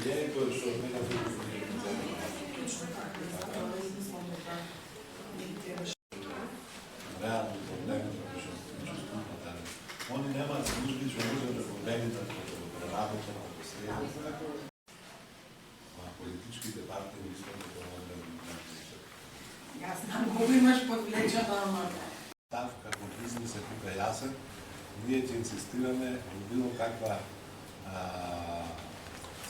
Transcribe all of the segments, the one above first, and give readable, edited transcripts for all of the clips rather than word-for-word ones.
идеја што мене реално проблемите што чувствуваат. Они немаат служби што можат да победат како преработка, како следа. Политичките партии мислат дека може да Јас знам кога имаш подвлечено, ама Тав како бизнес е тука јасен, ние ќе инсистираме во било каква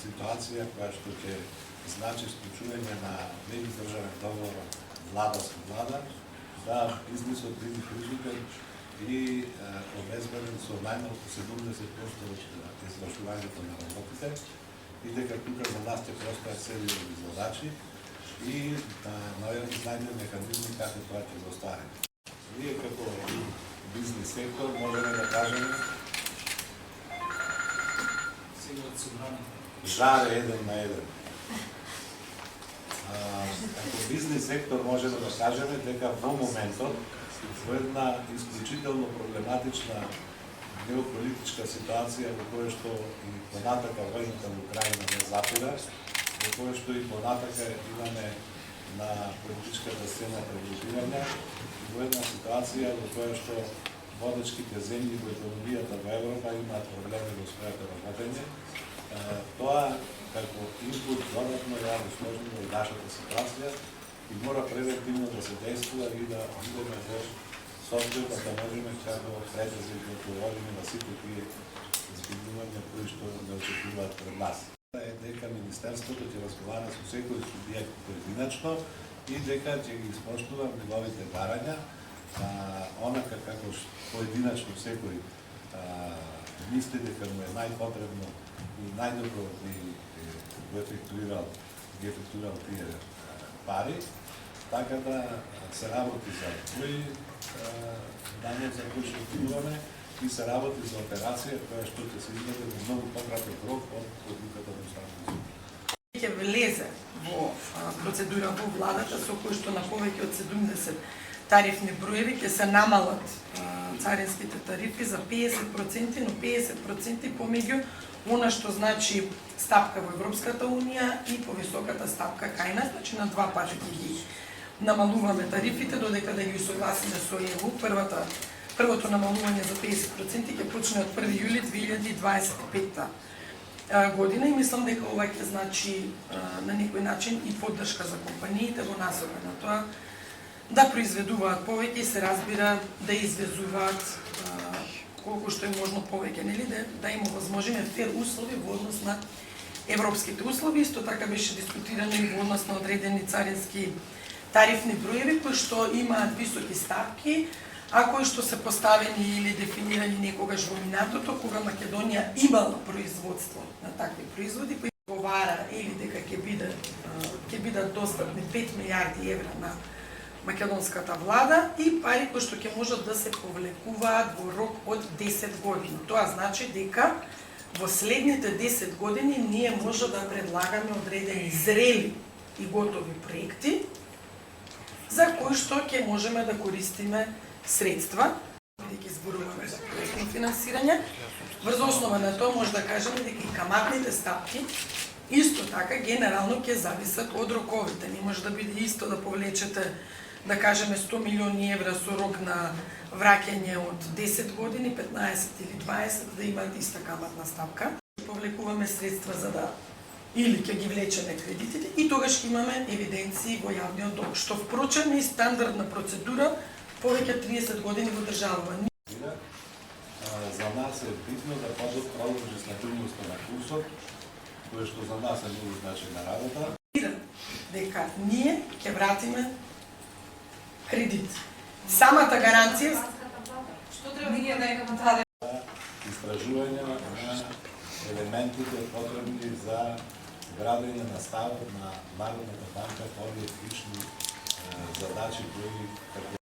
ситуација која што ќе значи склучување на меѓудржавен договор влада со влада, да бизнисот биде присутен и обезбеден со најмалку 70% од извршувањето на работите, и дека тука за нас ќе постојат сериозни задачи и најдем механизми како тоа ќе го оствариме. Ние како бизнес сектор можеме да кажеме жаре еден на еден. Како бизнес сектор можеме да кажеме дека во моментот во една исклучително проблематична геополитичка ситуација во која што и понатака војната во Украина не запира, во која што и понатака имаме на политичката сцена прегрупирање, во една ситуација во која што водечките земји во економијата во Европа имаат проблеми во своето работење, тоа како инпут додатно ја усложнува и нашата ситуација и мора превентивно да се действува и да идеме во состојба да можеме како предизвик да одговориме на сите тие збивувања кои што не очекуваат пред нас. Е дека Министерството ќе разговара со секој субјект поединечно и дека ќе ги испоштува неговите барања, онака како поедиечно секој мисли дека му е најпотребно и најдобро би го ефектуирал тие пари, така да се работи за кој данот за кој што отидуваме и се работи за операција која што ќе се изведе во многу пократен рок од одлуката на Уставниот суд. ќе влезе во процедура во владата со кој што на повеќе од 70 тарифни броеви ќе се намалат царинските тарифи за 50%, но 50% помеѓу она што значи стапка во Европската унија и повисоката стапка кај нас, значи на два пати ги намалуваме тарифите додека да ги усогласиме со ЕУ. Првото намалување за 50% ќе почне од 1 јули 2025 година и мислам дека ова ќе значи на некој начин и поддршка за компаниите во насока на тоа да произведуваат повеќе и се разбира да извезуваат колку што е можно повеќе, нели, да им овозможиме фер услови во однос на европските услови. Исто така беше дискутирано и во однос на одредени царински тарифни броеви кои што имаат високи ставки, а кои што се поставени или дефинирани некогаш во минатото, кога Македонија имала производство на такви производи, кои говорара или дека ќе бидат достапни 5 милиарди евра на македонската влада и пари кои што ќе можат да се повлекуваат во рок од 10 години. Тоа значи дека во следните 10 години ние може да предлагаме одредени зрели и готови проекти за кои што ќе можеме да користиме средства, дека изборуваме за проектно финансирање. Врз основа на тоа може да кажеме дека и каматните стапки исто така генерално ќе зависат од роковите. Не може да биде исто да повлечете, да кажеме, 100 милиони евра со рок на враќање од 10 години, 15 или 20, да имаат иста каматна стапка. Повлекуваме средства за да или ќе ги влечеме кредитите и тогаш ќе имаме евиденции во јавниот долг, што впрочем е стандардна процедура повеќе 30 години во државава. За нас е битно да продолжи стабилноста на курсот, кој што за нас е многу значајна работа. Дека ние ќе вратиме кредит. Самата гаранција што треба ние да имаме даде истражување на елементите потребни за градење на ставот на Народната банка по овие клучни задачи кои